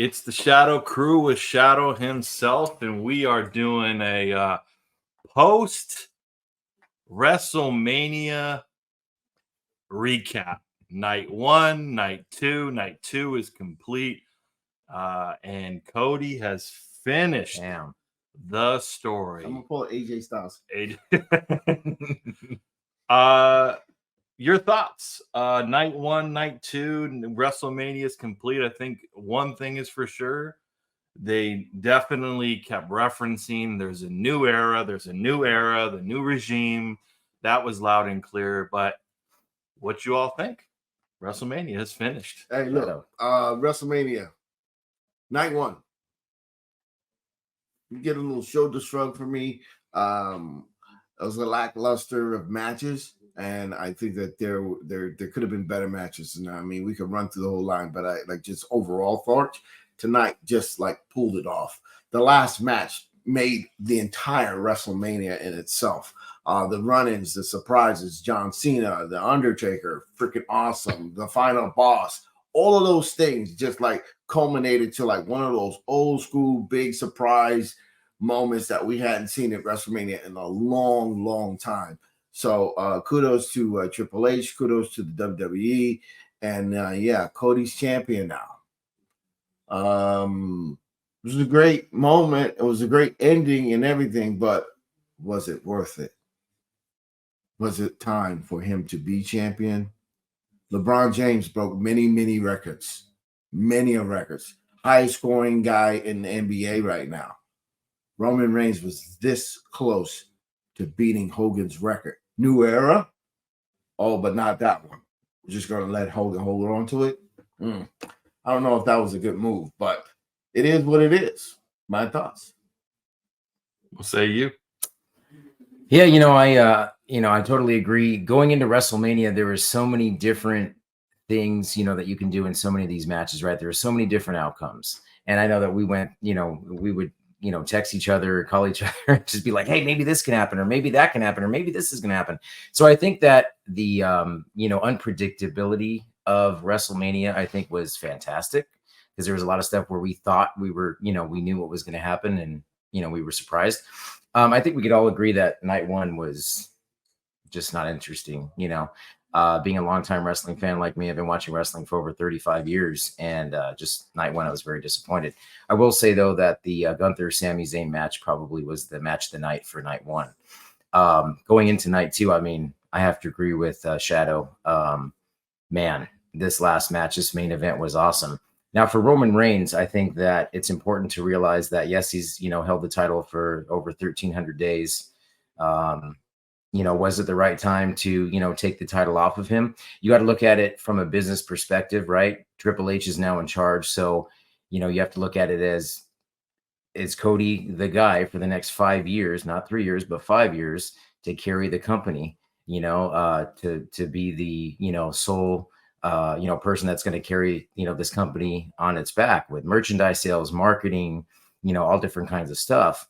It's the Shadow Crew with Shadow himself, and we are doing a post Wrestlemania recap. Night 1, night 2. Night 2 is complete, and Cody has finished the story. I'm gonna pull AJ Styles. Your thoughts? Night 1, night 2, WrestleMania is complete. I think one thing is for sure. They definitely kept referencing there's a new era, the new regime. That was loud and clear. But what you all think? WrestleMania is finished. Hey, look, WrestleMania, night 1. You get a little shoulder shrug for me. It was a lackluster of matches. And I think that there could have been better matches. And I mean, we could run through the whole line, but I like just overall thought tonight just like pulled it off. The last match made the entire WrestleMania in itself. The run-ins, the surprises, John Cena, The Undertaker, freaking awesome. The final boss, all of those things just like culminated to like one of those old school big surprise moments that we hadn't seen at WrestleMania in a long, long time. So kudos to Triple H, kudos to the WWE, and yeah, Cody's champion now. It was a great moment. It was a great ending and everything, but was it worth it? Was it time for him to be champion? LeBron James broke many records, highest scoring guy in the NBA right now. Roman Reigns was this close to beating Hogan's record. New era? Oh, but not that one. We're just going to let Hogan hold on to it. I don't know if that was a good move, but it is what it is. My thoughts. We'll say you. Yeah, I totally agree. Going into WrestleMania, there were so many different things, that you can do in so many of these matches, right? There are so many different outcomes. And I know that we went, we would text each other, call each other, just be like, hey, maybe this can happen, or maybe that can happen, or maybe this is going to happen. So I think that the, unpredictability of WrestleMania, I think, was fantastic, because there was a lot of stuff where we thought we were, we knew what was going to happen, and, we were surprised. I think we could all agree that night 1 was just not interesting, being a longtime wrestling fan like me. I've been watching wrestling for over 35 years, and just night 1, I was very disappointed. I will say, though, that the Gunther-Sami Zayn match probably was the match of the night for night 1. Going into night 2, I mean, I have to agree with Shadow. Man, this last match, this main event was awesome. Now, for Roman Reigns, I think that it's important to realize that, yes, he's, held the title for over 1,300 days. Was it the right time to, take the title off of him? You got to look at it from a business perspective, right? Triple H is now in charge. So, you have to look at it as, is Cody the guy for the next 5 years, not 3 years, but 5 years, to carry the company, to be the, sole, person that's going to carry, this company on its back with merchandise sales, marketing, all different kinds of stuff.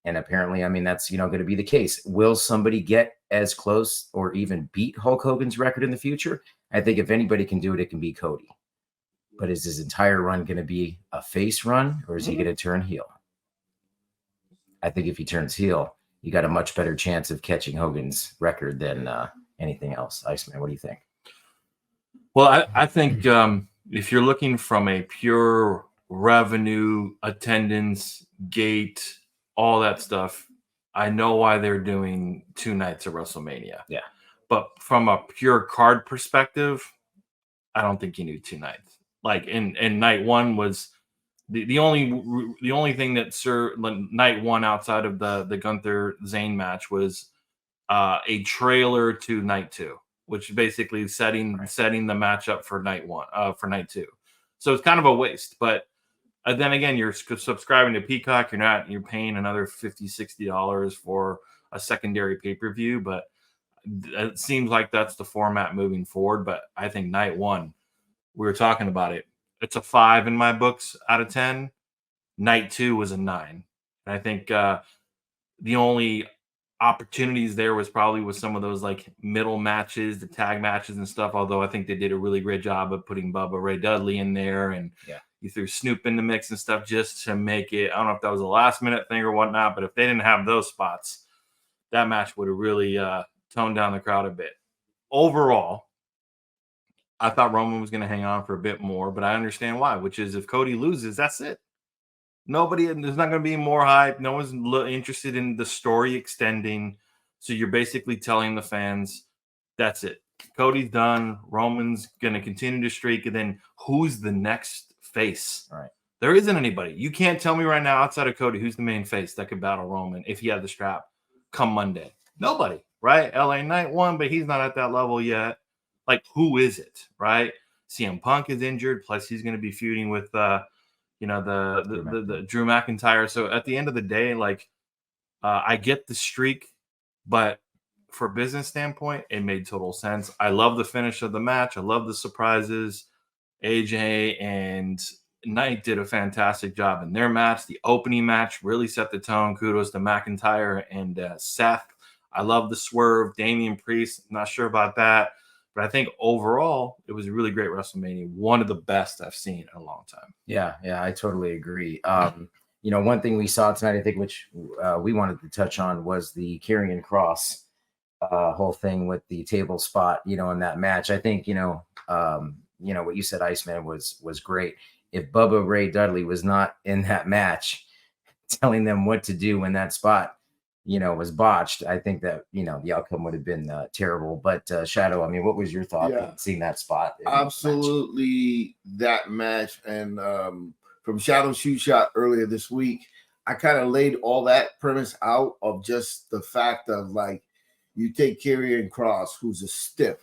And apparently, I mean, that's, going to be the case. Will somebody get as close or even beat Hulk Hogan's record in the future? I think if anybody can do it, it can be Cody. But is his entire run going to be a face run, or is he going to turn heel? I think if he turns heel, you got a much better chance of catching Hogan's record than anything else. Iceman, what do you think? Well, I think if you're looking from a pure revenue, attendance, gate, all that stuff, I know why they're doing 2 nights of WrestleMania. Yeah. But from a pure card perspective, I don't think you need 2 nights. Like in night 1 was the only thing that night 1 outside of the Gunther Zayn match was a trailer to night 2, which basically setting the match up for night 1, for night 2. So it's kind of a waste, but then again, you're subscribing to Peacock. You're paying another $50-$60 for a secondary pay-per-view, but it seems like that's the format moving forward. But I think night 1, we were talking about it. It's a 5 in my books out of 10. Night 2 was a 9. And I think the only opportunities there was probably with some of those like middle matches, the tag matches and stuff. Although I think they did a really great job of putting Bubba Ray Dudley in there and You threw Snoop in the mix and stuff just to make it. I don't know if that was a last minute thing or whatnot, but if they didn't have those spots, that match would have really toned down the crowd a bit. Overall, I thought Roman was going to hang on for a bit more, but I understand why, which is if Cody loses, that's it. There's not going to be more hype. No one's interested in the story extending. So you're basically telling the fans, that's it. Cody's done. Roman's going to continue to streak. And then who's the next face? Right. There isn't anybody. You can't tell me right now outside of Cody who's the main face that could battle Roman if he had the strap come Monday. Nobody, right? LA Knight won, but he's not at that level yet. Like, who is it, right? CM Punk is injured. Plus, he's going to be feuding with the Drew McIntyre. So at the end of the day, like, I get the streak, but for a business standpoint, it made total sense. I love the finish of the match. I love the surprises. AJ and Knight did a fantastic job in their match. The opening match really set the tone. Kudos to McIntyre and Seth. I love the swerve. Damian Priest, not sure about that. But I think overall, it was a really great WrestleMania. One of the best I've seen in a long time. Yeah, I totally agree. One thing we saw tonight, I think, which we wanted to touch on, was the Karrion Kross whole thing with the table spot, in that match. I think, what you said, Iceman, was great. If Bubba Ray Dudley was not in that match telling them what to do when that spot, was botched, I think that, the outcome would have been terrible. But Shadowe, I mean, what was your thought on seeing that spot? Absolutely, that match. And from Shadowe's shoot shot earlier this week, I kind of laid all that premise out of just the fact of, like, you take Karrion Kross, who's a stiff,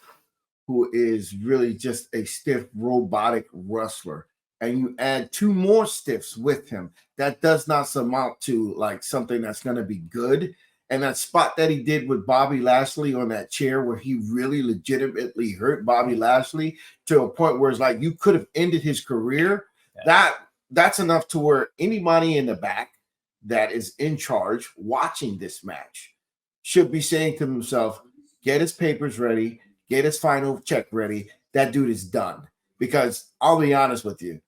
who is really just a stiff, robotic wrestler, and you add two more stiffs with him, that does not amount to like something that's going to be good. And that spot that he did with Bobby Lashley on that chair, where he really legitimately hurt Bobby Lashley to a point where it's like you could have ended his career. Yeah. That's enough to where anybody in the back that is in charge watching this match should be saying to himself, get his papers ready, get his final check ready. That dude is done. Because I'll be honest with you,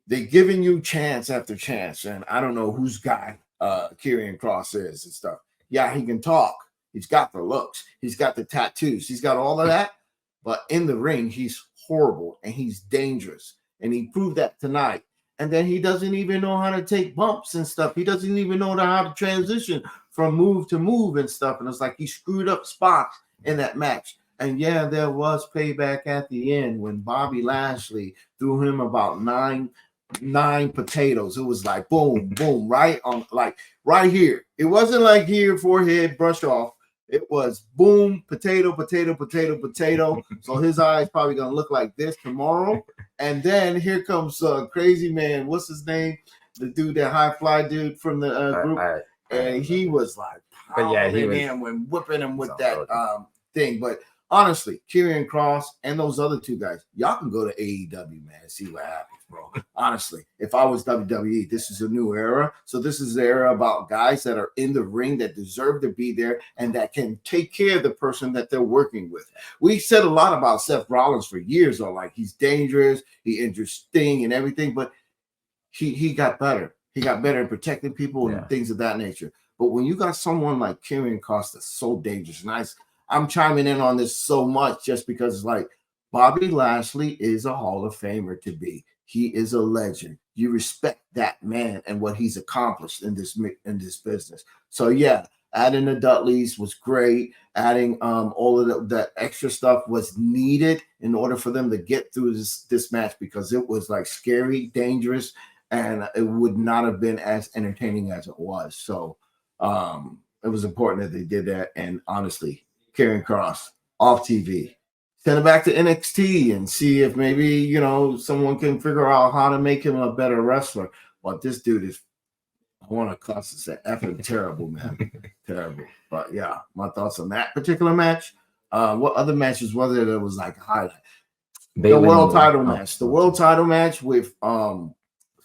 they're giving you chance after chance, and I don't know whose guy Karrion Kross is and stuff. Yeah, he can talk. He's got the looks. He's got the tattoos. He's got all of that. But in the ring, he's horrible, and he's dangerous. And he proved that tonight. And then he doesn't even know how to take bumps and stuff. He doesn't even know how to transition from move to move and stuff. And it's like he screwed up spots in that match. And yeah, there was payback at the end when Bobby Lashley threw him about nine potatoes. It was like boom, boom, right on, like right here. It wasn't like here, forehead, brush off. It was boom, potato, potato, potato, potato. So his eyes probably gonna look like this tomorrow. And then here comes Crazy Man. What's his name? The dude, that high fly dude from the group. And he was like, but yeah, he was him when whipping him with that thing. But honestly, Karrion Kross and those other two guys, y'all can go to AEW, man, and see what happens, bro. Honestly, if I was WWE, this is a new era. So this is the era about guys that are in the ring that deserve to be there and that can take care of the person that they're working with. We said a lot about Seth Rollins for years, or like he's dangerous, he injured Sting and everything, but he got better. He got better in protecting people and things of that nature. But when you got someone like Karrion Kross that's so dangerous, and I'm chiming in on this so much just because it's like Bobby Lashley is a Hall of Famer to be. He is a legend. You respect that man and what he's accomplished in this business. So yeah, adding the Dudleys was great. Adding all of that extra stuff was needed in order for them to get through this match, because it was like scary, dangerous, and it would not have been as entertaining as it was. So it was important that they did that. And honestly, Karrion Kross off TV, send him back to NXT and see if maybe someone can figure out how to make him a better wrestler. But this dude is, I want to cuss and say, effing terrible, man. Terrible. But yeah, my thoughts on that particular match. What other matches was there that was like a highlight? The world title match. The world title match with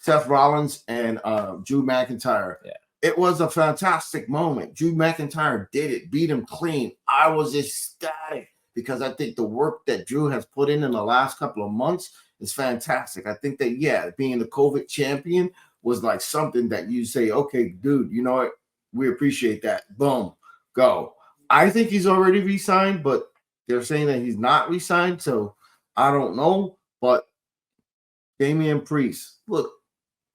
Seth Rollins and Drew McIntyre. Yeah. It was a fantastic moment. Drew McIntyre did it, beat him clean. I was ecstatic because I think the work that Drew has put in the last couple of months is fantastic. I think that, yeah, being the COVID champion was like something that you say, okay, dude, you know what? We appreciate that. Boom, go. I think he's already re-signed, but they're saying that he's not re-signed, so I don't know. But Damian Priest, look,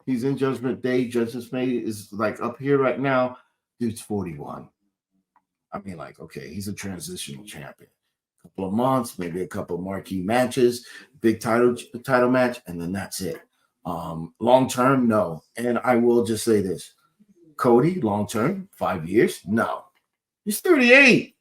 he's in Judgment Day. Judgment Day is like up here right now. Dude's 41. I mean, like, okay, he's a transitional champion. A couple of months, maybe a couple of marquee matches, big title match, and then that's it. Long term, no. And I will just say this: Cody, long term, 5 years, no. He's 38.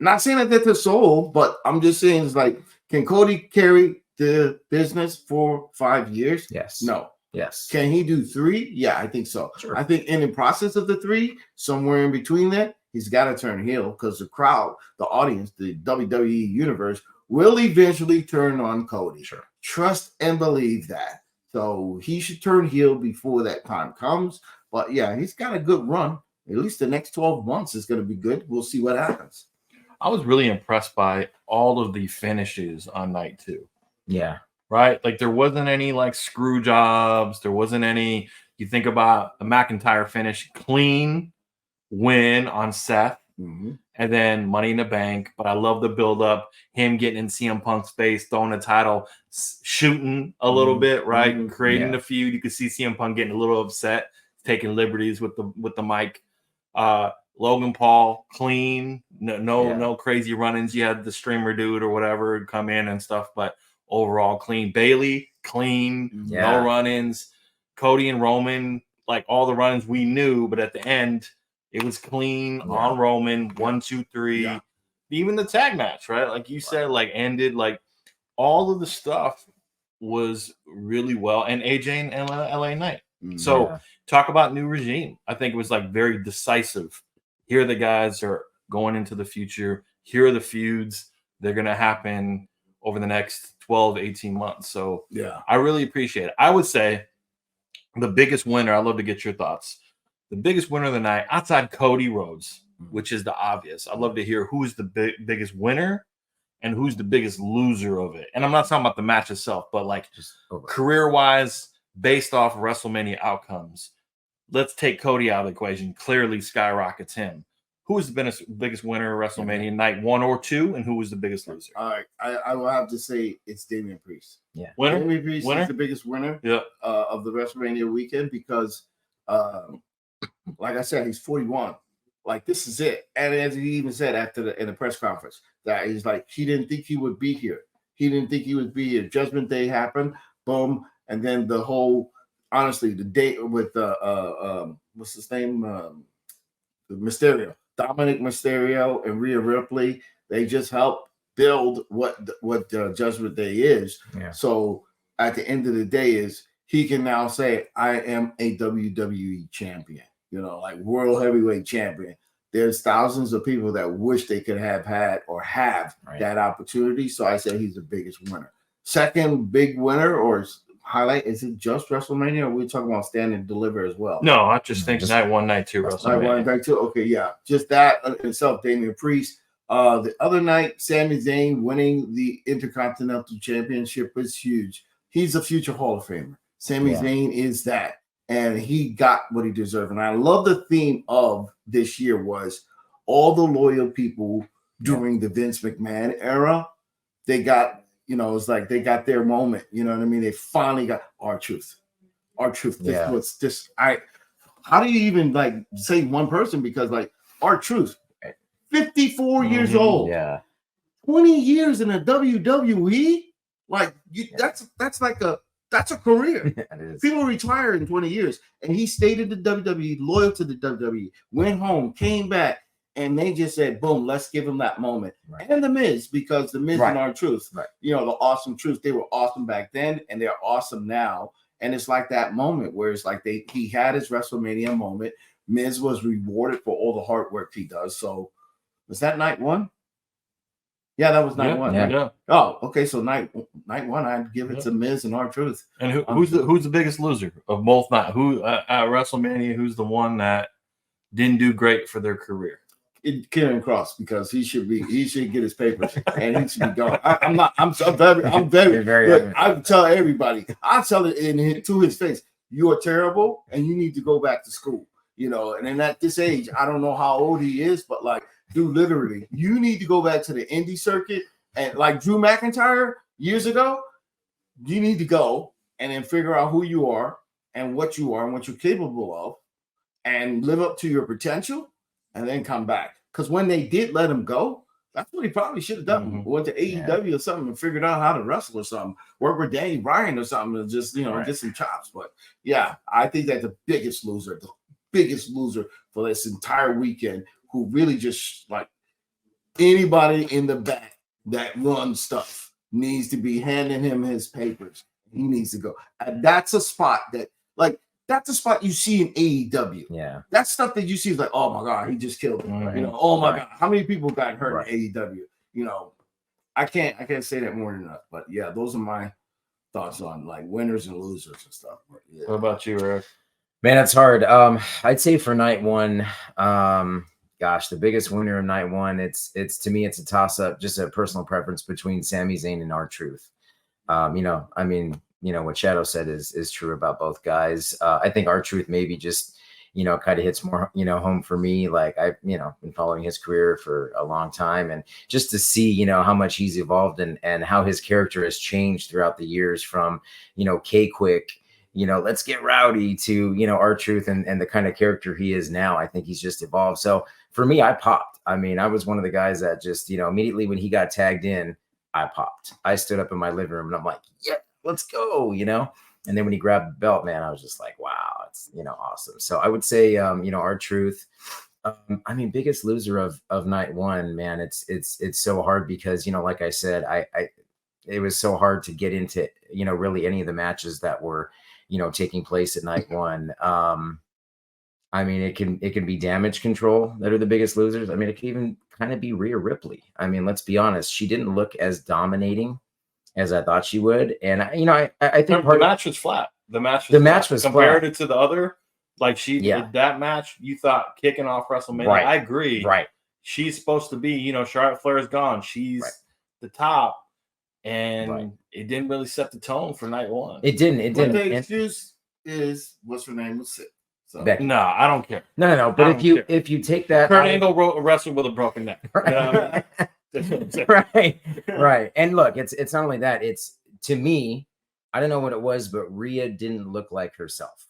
Not saying that that's a soul, but I'm just saying it's like, can Cody carry the business for 5 years? Yes. No. Yes. Can he do 3? Yeah, I think so. Sure. I think in the process of the 3, somewhere in between that, he's got to turn heel because the crowd, the audience, the WWE universe will eventually turn on Cody. Sure. Trust and believe that. So he should turn heel before that time comes. But yeah, he's got a good run. At least the next 12 months is going to be good. We'll see what happens. I was really impressed by all of the finishes on night 2. Yeah. Right? Like there wasn't any like screw jobs. There wasn't any, you think about the McIntyre finish, clean win on Seth, and then Money in the Bank. But I love the build up, him getting in CM Punk's face, throwing the title, shooting a little bit, right? Creating the feud. You could see CM Punk getting a little upset, taking liberties with the mic. Logan Paul, clean, no crazy run-ins. You had the streamer dude or whatever come in and stuff, but overall clean. Bailey, clean, no run-ins. Cody and Roman, like all the run-ins we knew, but at the end, it was clean on Roman, 1, 2, 3. Yeah. Even the tag match, right? Like you said, like ended, like all of the stuff was really well. And AJ and LA Knight. So talk about new regime. I think it was like very decisive. Here the guys are going into the future. Here are the feuds. They're going to happen over the next 12, 18 months. So I really appreciate it. I would say the biggest winner, I'd love to get your thoughts. The biggest winner of the night, outside Cody Rhodes, which is the obvious. I'd love to hear who's the biggest winner and who's the biggest loser of it. And I'm not talking about the match itself, but like just career-wise, based off of WrestleMania outcomes. Let's take Cody out of the equation. Clearly skyrockets him. Who was the biggest winner of WrestleMania night 1 or 2, and who was the biggest loser? All right, I will have to say it's Damian Priest. Yeah, Damian Priest is the biggest winner of the WrestleMania weekend because, like I said, he's 41. Like this is it. And as he even said in the press conference, that he's like he didn't think he would be here. He didn't think he would be here. Judgment Day happened, boom, and then the whole. Honestly, the date with what's his name, Mysterio, Dominic Mysterio, and Rhea Ripley, they just helped build what Judgment Day is. Yeah. So at the end of the day, is he can now say, "I am a WWE champion," like world heavyweight champion. There's thousands of people that wish they could have had or have that opportunity. So I say he's the biggest winner. Second big winner or highlight, is it just WrestleMania, or are we talking about Stand and Deliver as well? No, I just think night 1, night 2 WrestleMania. Night 1, night 2. Okay, yeah. Just that itself, Damian Priest. The other night, Sami Zayn winning the Intercontinental Championship was huge. He's a future Hall of Famer. Sami Zayn is that. And he got what he deserved. And I love the theme of this year was all the loyal people during the Vince McMahon era. They got it's like they got their moment. You know what I mean? They finally got R-Truth. R-Truth. How do you even like say one person? Because like R-Truth, 54 years old. Yeah. 20 years in the WWE. Like that's a career. People retire in 20 years. And he stayed in the WWE, loyal to the WWE, went home, came back. And they just said, boom, let's give him that moment. And The Miz, because The Miz and R-Truth, the awesome truth, they were awesome back then and they're awesome now. And it's like that moment where it's like he had his WrestleMania moment. Miz was rewarded for all the hard work he does. So was that night 1? Yeah, that was night 1. Yeah. Oh, okay. So night 1, I'd give it to Miz and R-Truth. And who's the biggest loser of both nights? Who at WrestleMania? Who's the one that didn't do great for their career? Karen Cross, because he should get his papers and he should be gone. I'm very look, I tell everybody, I tell it to his face, you are terrible and you need to go back to school. And then at this age, I don't know how old he is, but like, dude, literally, you need to go back to the indie circuit, and like Drew McIntyre years ago, you need to go and then figure out who you are and what you're capable of, and live up to your potential, and then come back. Because when they did let him go, that's what he probably should have done. Mhm. Went to AEW or something and figured out how to wrestle or something. Work with Danny Bryan or something and just, get some chops. But yeah, I think that the biggest loser for this entire weekend, who really just like anybody in the back that runs stuff, needs to be handing him his papers. He needs to go. And that's a spot that's a spot you see in AEW. Yeah. That's stuff that you see is like, oh my God, he just killed him. Right. Oh my God, how many people got hurt in AEW? I can't say that more than enough. But yeah, those are my thoughts on like winners and losers and stuff. But, yeah. What about you, Eric? Man, that's hard. I'd say for night one, gosh, the biggest winner of night one, it's to me, it's a toss-up, just a personal preference between Sami Zayn and R-Truth. What Shadowe said is true about both guys. I think R-Truth maybe just, kind of hits more, home for me. Like I've, been following his career for a long time, and just to see, how much he's evolved and how his character has changed throughout the years from, K-Quick, let's get rowdy to, R-Truth and the kind of character he is now. I think he's just evolved. So for me, I popped. I was one of the guys that just, immediately when he got tagged in, I popped. I stood up in my living room and I'm like, yeah, let's go, And then when he grabbed the belt, man, I was just like, wow, it's, awesome. So I would say, R-Truth. Biggest loser of night one, man. It's so hard because, like I said, it was so hard to get into, really any of the matches that were, taking place at night one. It can be Damage Control that are the biggest losers. It can even kind of be Rhea Ripley. Let's be honest. She didn't look as dominating as I thought she would. And I think the match was flat. The match was compared flat. To the other, like that match, you thought kicking off WrestleMania. Right. I agree. Right. She's supposed to be, Charlotte Flair is gone. She's the top. And it didn't really set the tone for night one. It didn't. The excuse is what's her name was sick. So. No, I don't care. No. But if you take that, Kurt Angle wrestled with a broken neck. Right. And look, it's not only that. It's, to me, I don't know what it was, but Rhea didn't look like herself.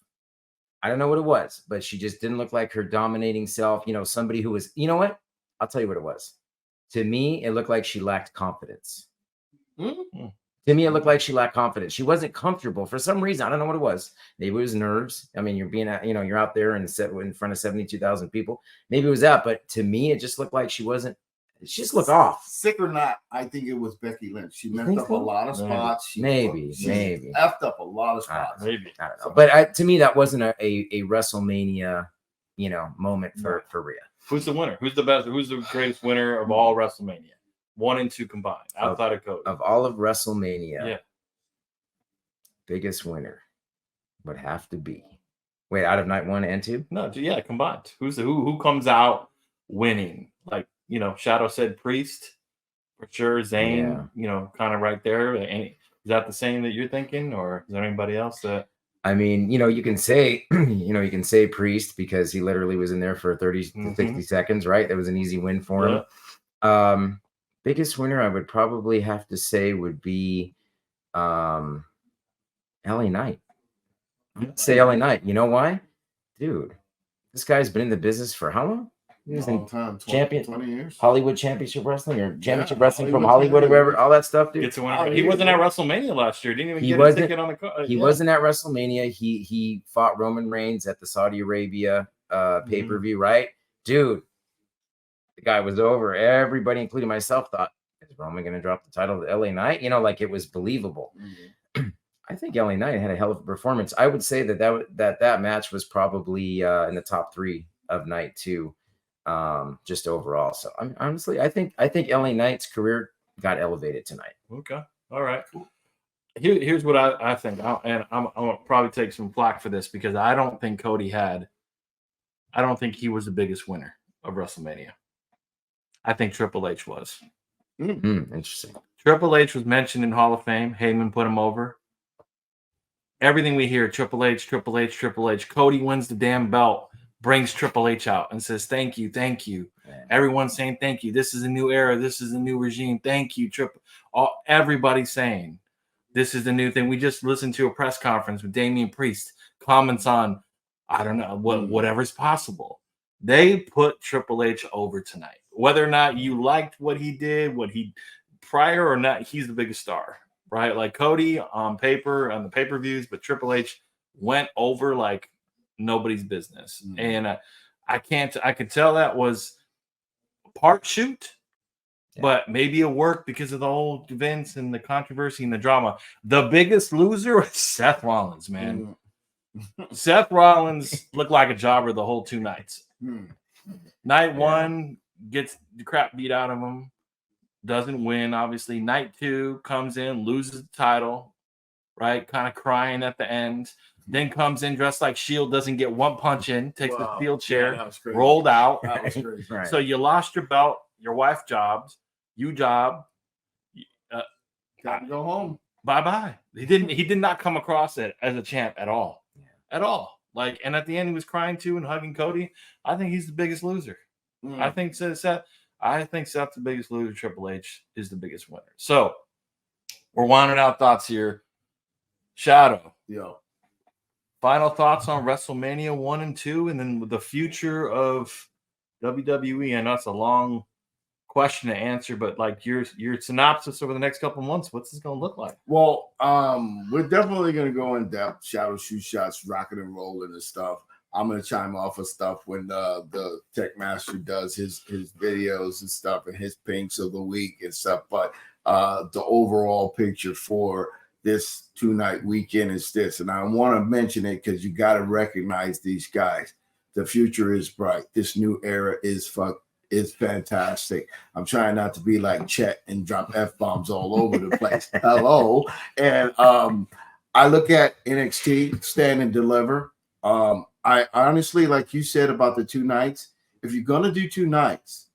I don't know what it was, but she just didn't look like her dominating self. Somebody who was. You know what? I'll tell you what it was. To me, it looked like she lacked confidence. Mm-hmm. To me, it looked like she lacked confidence. She wasn't comfortable for some reason. I don't know what it was. Maybe it was nerves. You're being, you're out there in front of 72,000 people. Maybe it was that, but to me, it just looked like she wasn't. She just looked off. Sick or not, I think it was Becky Lynch. She messed up a lot of spots. She effed up a lot of spots. Maybe I don't know, but to me, that wasn't a WrestleMania, moment for Rhea. Who's the winner? Who's the best? Who's the greatest winner of all WrestleMania? 1 and 2 combined, outside of Cody. Of all of WrestleMania, biggest winner would have to be. Wait, out of night 1 and 2? No, combined. Who comes out winning? Like, Shadowe said Priest for sure. Zayn, kind of right there. Is that the same that you're thinking, or is there anybody else that? You can say, Priest because he literally was in there for 30 to 60 seconds, right? That was an easy win for him. Biggest winner I would probably have to say would be LA Knight. I'd say LA Knight. You know why? Dude, this guy's been in the business for how long? He was long time, 20 years. Hollywood Championship Wrestling or Championship Wrestling from Hollywood or wherever, all that stuff, dude. He wasn't at WrestleMania last year. Didn't even get a ticket on the card. He wasn't at WrestleMania. He fought Roman Reigns at the Saudi Arabia pay-per-view, right? Dude, the guy was over. Everybody, including myself, thought, is Roman going to drop the title to LA Knight? Like it was believable. I think LA Knight had a hell of a performance. I would say that match was probably in the top 3 of night 2, just overall. So honestly, I think LA Knight's career got elevated tonight. Okay. All right. Here's what I think. I'm going to probably take some flack for this because I don't think he was the biggest winner of WrestleMania. I think Triple H was. Interesting. Triple H was mentioned in Hall of Fame. Heyman put him over. Everything we hear, Triple H, Triple H, Triple H. Cody wins the damn belt, brings Triple H out and says, thank you, thank you. Yeah. Everyone's saying thank you. This is a new era. This is a new regime. Thank you, everybody's saying this is the new thing. We just listened to a press conference with Damian Priest, comments on, I don't know, whatever's possible. They put Triple H over tonight. Whether or not you liked what he did, prior or not, he's the biggest star, right? Like Cody on paper, on the pay-per-views, but Triple H went over like nobody's business. And I could tell that was part shoot, but maybe a work because of the whole events and the controversy and the drama. The biggest loser was Seth Rollins, man. Seth Rollins looked like a jobber the whole 2 nights. Night 1 gets the crap beat out of him, doesn't win, obviously. Night 2 comes in, loses the title, right? Kind of crying at the end. Then comes in dressed like Shield, doesn't get one punch in, takes the steel chair, rolled out. That was crazy. Right. So you lost your belt, your wife jobbed, you job. Got to go home. Bye-bye. He did not come across it as a champ at all. At all. Like, and at the end he was crying too and hugging Cody. I think he's the biggest loser. I think Seth's the biggest loser. Triple H is the biggest winner. So we're winding out thoughts here. Shadowe. Yo. Final thoughts on WrestleMania 1 and 2, and then the future of WWE. I know it's a long question to answer, but like your synopsis over the next couple months, what's this going to look like? Well, we're definitely going to go in depth. Shadowe shoot shots, rocking and rolling and stuff. I'm going to chime off of stuff when the Tekmaster does his videos and stuff and his pinks of the week and stuff. But the overall picture for this 2-night weekend is this. And I want to mention it because you got to recognize these guys. The future is bright. This new era is fantastic. I'm trying not to be like Chet and drop F-bombs all over the place. Hello. And I look at NXT, stand and deliver. I honestly, like you said about the 2 nights, if you're gonna do 2 nights,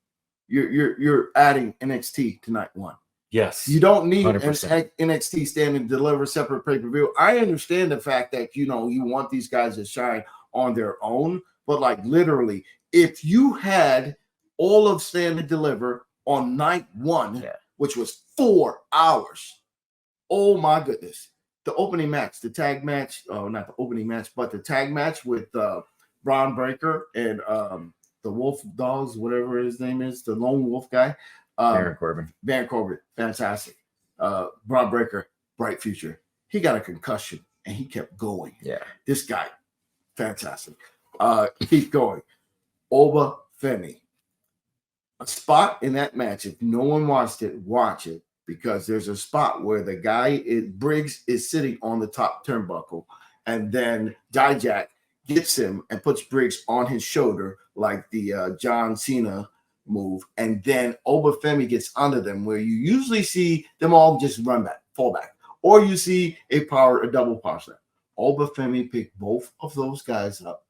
you're adding NXT to night 1. Yes. You don't need 100%. NXT stand and deliver separate pay-per-view. I understand the fact that you want these guys to shine on their own, but like literally, if you had all of stand and deliver on night 1, which was 4 hours, oh my goodness. The opening match, the tag match, not the opening match, but the tag match with Braun Breaker and the Wolf Dogs, whatever his name is, the lone wolf guy. Baron Corbin, fantastic. Braun Breaker, bright future. He got a concussion and he kept going. Yeah. This guy, fantastic. Keep going. Oba Femi. A spot in that match, if no one watched it, watch it. Because there's a spot where the guy, Briggs, is sitting on the top turnbuckle, and then Dijak gets him and puts Briggs on his shoulder like the John Cena move, and then Oba Femi gets under them, where you usually see them all just run back, fall back, or you see a double power slam. Oba Femi picked both of those guys up,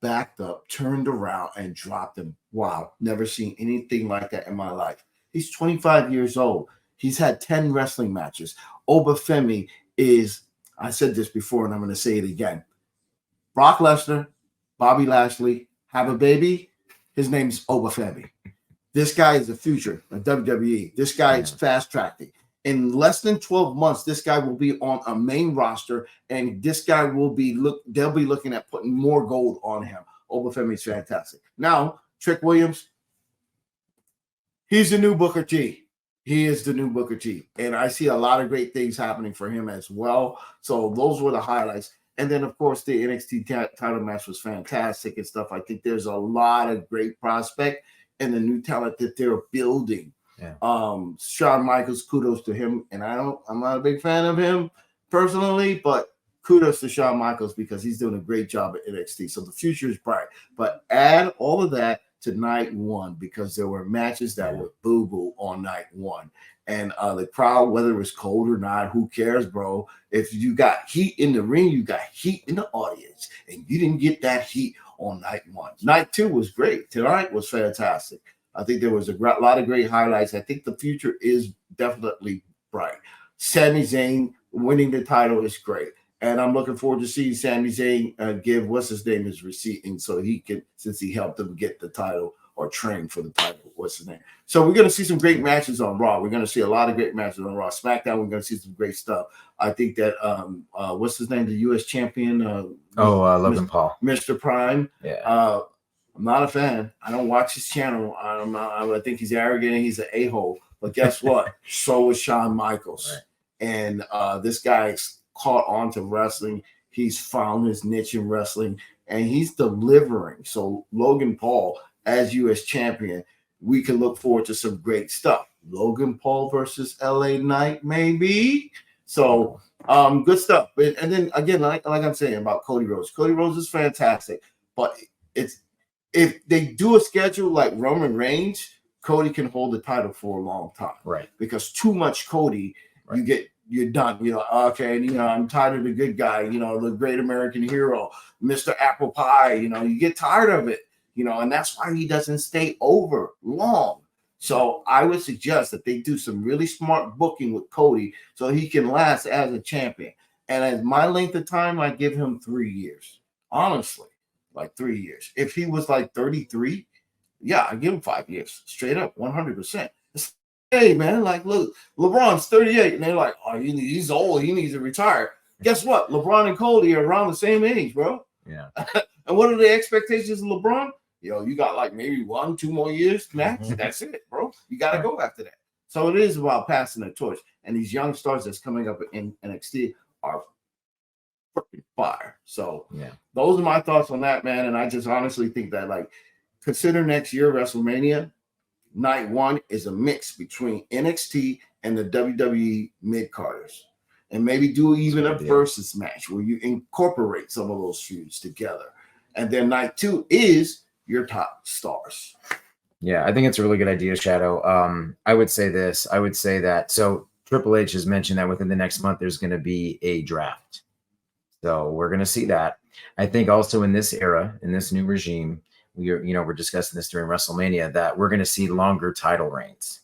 backed up, turned around, and dropped them. Wow, never seen anything like that in my life. He's 25 years old. He's had 10 wrestling matches. Oba Femi is, I said this before and I'm going to say it again. Brock Lesnar, Bobby Lashley, have a baby. His name's Oba Femi. This guy is the future of WWE. This guy is fast tracking. In less than 12 months, this guy will be on a main roster, and this guy will be they'll be looking at putting more gold on him. Oba Femi is fantastic. Now, Trick Williams, he's the new Booker T. He is the new Booker T. And I see a lot of great things happening for him as well. So those were the highlights. And then, of course, the NXT title match was fantastic and stuff. I think there's a lot of great prospect and the new talent that they're building. Yeah. Shawn Michaels, kudos to him. And I'm not a big fan of him personally, but kudos to Shawn Michaels because he's doing a great job at NXT. So the future is bright. But add all of that to night 1 because there were matches that were boo-boo on night 1. And the crowd, whether it was cold or not, who cares, bro? If you got heat in the ring, you got heat in the audience. And you didn't get that heat on night 1. Night 2 was great. Tonight was fantastic. I think there was a lot of great highlights. I think the future is definitely bright. Sami Zayn winning the title is great. And I'm looking forward to seeing Sami Zayn give what's his name his receipt, and so he can, since he helped him get the title or train for the title, what's his name. So we're going to see some great matches on Raw. We're going to see a lot of great matches on Raw. SmackDown, we're going to see some great stuff. I think that what's his name, the U.S. champion, Logan Paul, Mr. Prime. Yeah, I'm not a fan. I don't watch his channel. I think he's arrogant and he's an a-hole. But guess what? So is Shawn Michaels, right. And this guy's caught on to wrestling. He's found his niche in wrestling, and he's delivering. So Logan Paul, as U.S. champion, we can look forward to some great stuff. Logan Paul versus LA Knight, maybe. So good stuff. And then again, like I'm saying about Cody Rhodes. Cody Rhodes is fantastic, but it's if they do a schedule like Roman Reigns, Cody can hold the title for a long time. Right. Because too much Cody, right. You're done. Okay, I'm tired of the good guy, the great American hero, Mr. Apple Pie, you get tired of it, and that's why he doesn't stay over long. So I would suggest that they do some really smart booking with Cody so he can last as a champion. And at my length of time, I give him 3 years. Honestly, like 3 years. If he was like 33, yeah, I give him 5 years. Straight up, 100%. Hey, man, like, look, LeBron's 38, and they're like, oh, he's old. He needs to retire. Guess what? LeBron and Cody are around the same age, bro. Yeah. And what are the expectations of LeBron? You got like maybe 1-2 more years max. Mm-hmm. That's it, bro. You got to go after that. So it is about passing the torch. And these young stars that's coming up in NXT are freaking fire. So yeah, those are my thoughts on that, man. And I just honestly think that, like, consider next year WrestleMania. Night 1 is a mix between NXT and the WWE mid-carders. And maybe do even a versus match where you incorporate some of those feuds together. And then night 2 is your top stars. Yeah, I think it's a really good idea, Shadow. I would say this. I would say that. So Triple H has mentioned that within the next month, there's going to be a draft. So we're going to see that. I think also in this era, in this new regime, we're discussing this during WrestleMania, that we're going to see longer title reigns.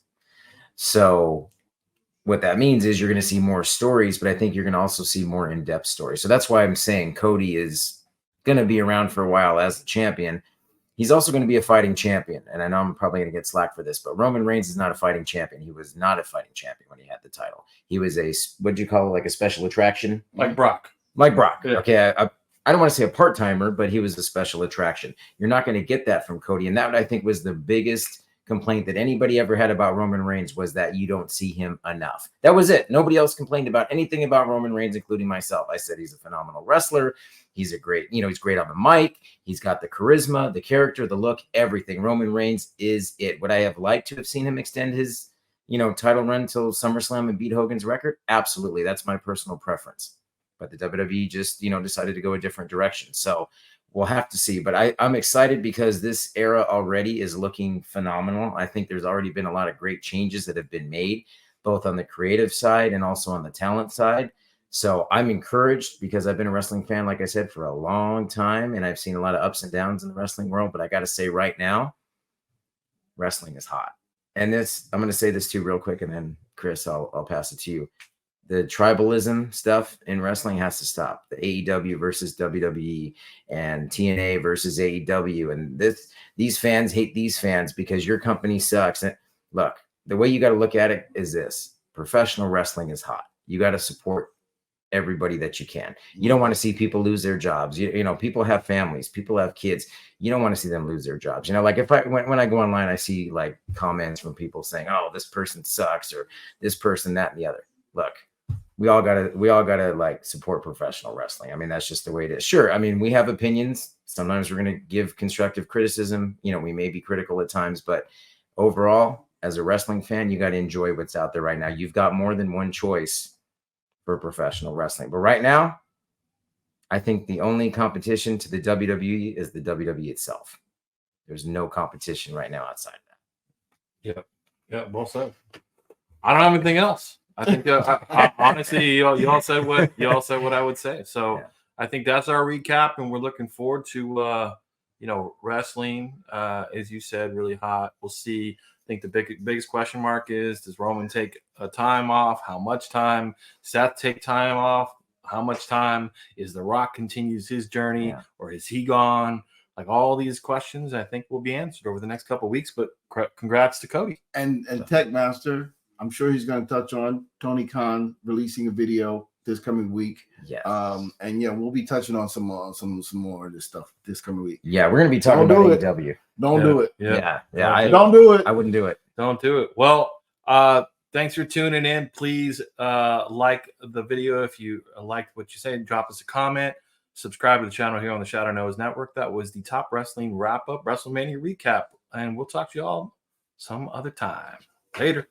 So what that means is you're going to see more stories, but I think you're going to also see more in-depth stories. So that's why I'm saying Cody is going to be around for a while as the champion. He's also going to be a fighting champion. And I know I'm probably going to get slack for this, but Roman Reigns is not a fighting champion. He was not a fighting champion when he had the title. He was what'd you call it? Like a special attraction? Like Brock. Like Brock. Yeah. Okay. I don't want to say a part-timer, but he was a special attraction. You're not going to get that from Cody. And that, I think, was the biggest complaint that anybody ever had about Roman Reigns, was that you don't see him enough. That was it. Nobody else complained about anything about Roman Reigns, including myself. I said he's a phenomenal wrestler. He's a great, he's great on the mic. He's got the charisma, the character, the look, everything. Roman Reigns is it. Would I have liked to have seen him extend his, title run until SummerSlam and beat Hogan's record? Absolutely. That's my personal preference. But the WWE just, decided to go a different direction. So we'll have to see. But I'm excited because this era already is looking phenomenal. I think there's already been a lot of great changes that have been made, both on the creative side and also on the talent side. So I'm encouraged because I've been a wrestling fan, like I said, for a long time. And I've seen a lot of ups and downs in the wrestling world. But I got to say right now, wrestling is hot. And I'm going to say this too real quick. And then, Chris, I'll pass it to you. The tribalism stuff in wrestling has to stop. The AEW versus WWE and TNA versus AEW. And these fans hate these fans because your company sucks. And look, the way you got to look at it is this. Professional wrestling is hot. You got to support everybody that you can. You don't want to see people lose their jobs. People have families, people have kids. You don't want to see them lose their jobs. Like if when I go online, I see like comments from people saying, oh, this person sucks, or this person, that, and the other. Look, we all gotta like support professional wrestling. I mean, that's just the way it is. Sure. I mean, we have opinions. Sometimes we're going to give constructive criticism. We may be critical at times, but overall, as a wrestling fan, you got to enjoy what's out there right now. You've got more than one choice for professional wrestling. But right now, I think the only competition to the WWE is the WWE itself. There's no competition right now outside of that. Yeah, well said. I don't have anything else. I think honestly, you all said what I would say. So yeah. I think that's our recap, and we're looking forward to you know, wrestling, as you said, really hot. We'll see. I think the biggest question mark is, does Roman take a time off? How much time? Seth take time off? How much time? Is The Rock continues his journey, or is he gone? Like, all these questions, I think, will be answered over the next couple of weeks. But congrats to Cody. And Tekmaster, I'm sure he's going to touch on Tony Khan releasing a video this coming week. Yes. And yeah, we'll be touching on some more of this stuff this coming week. Yeah, we're going to be talking about AEW. Don't do it. Yeah. Don't do it. I wouldn't do it. Don't do it. Well, thanks for tuning in. Please like the video if you liked what you said. Drop us a comment. Subscribe to the channel here on the Shadow Knows Network. That was the Top Wrestling Wrap-Up WrestleMania Recap. And we'll talk to you all some other time. Later.